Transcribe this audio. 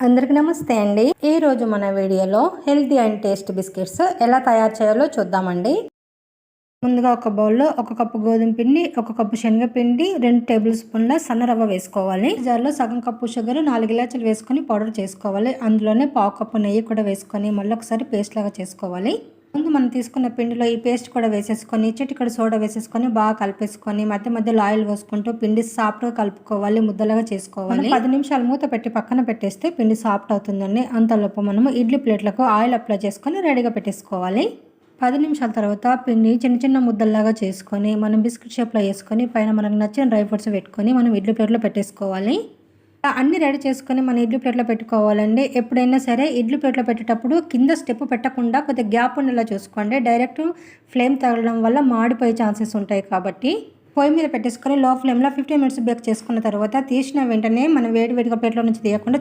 అందరికీ నమస్తే అండి. ఈ రోజు మన వీడియోలో హెల్తీ అండ్ టేస్ట్ బిస్కెట్స్ ఎలా తయారు చేయాలో చూద్దామండి. ముందుగా ఒక బౌల్లో 1 కప్పు గోధుమ పిండి, 1 కప్పు శనగపిండి, 2 టేబుల్ స్పూన్ల సన్న రవ్వ వేసుకోవాలి. జార్లో సగం కప్పు షుగర్, 4 ఇలాచీలు వేసుకొని పౌడర్ చేసుకోవాలి. అందులోనే పావు కప్పు నెయ్యి కూడా వేసుకొని మళ్ళీ ఒకసారి పేస్ట్ లాగా చేసుకోవాలి. ముందు మనం తీసుకున్న పిండిలో ఈ పేస్ట్ కూడా వేసేసుకొని చిటికెడు సోడా వేసేసుకొని బాగా కలిపేసుకొని మధ్య మధ్యలో ఆయిల్ పోసుకుంటూ పిండి సాఫ్ట్గా కలుపుకోవాలి, ముద్దలాగా చేసుకోవాలి. 10 నిమిషాలు మూత పెట్టి పక్కన పెట్టేస్తే పిండి సాఫ్ట్ అవుతుందండి. అంతలోపు మనము ఇడ్లీ ప్లేట్లకు ఆయిల్ అప్లై చేసుకొని రెడీగా పెట్టేసుకోవాలి. 10 నిమిషాల తర్వాత పిండి చిన్న చిన్న ముద్దల్లాగా చేసుకొని మనం బిస్కెట్ షేప్లో వేసుకొని పైన మనకు నచ్చిన డ్రై ఫ్రూట్స్ పెట్టుకొని మనం ఇడ్లీ ప్లేట్లో పెట్టేసుకోవాలి. అన్నీ రెడీ చేసుకొని మన ఇడ్లీ ప్లేట్లో పెట్టుకోవాలండి. ఎప్పుడైనా సరే ఇడ్లీ ప్లేట్లో పెట్టేటప్పుడు కింద స్టెప్ పెట్టకుండా కొద్దిగా గ్యాప్ ఉండేలా చూసుకోండి. డైరెక్ట్ ఫ్లేమ్ తగలడం వల్ల మాడిపోయే ఛాన్సెస్ ఉంటాయి కాబట్టి పొయ్యి మీద పెట్టేసుకొని లో ఫ్లేమ్లో 15 మినిట్స్ బేక్ చేసుకున్న తర్వాత తీసిన వెంటనే మనం వేడిగా ప్లేట్లో నుంచి తీయకుండా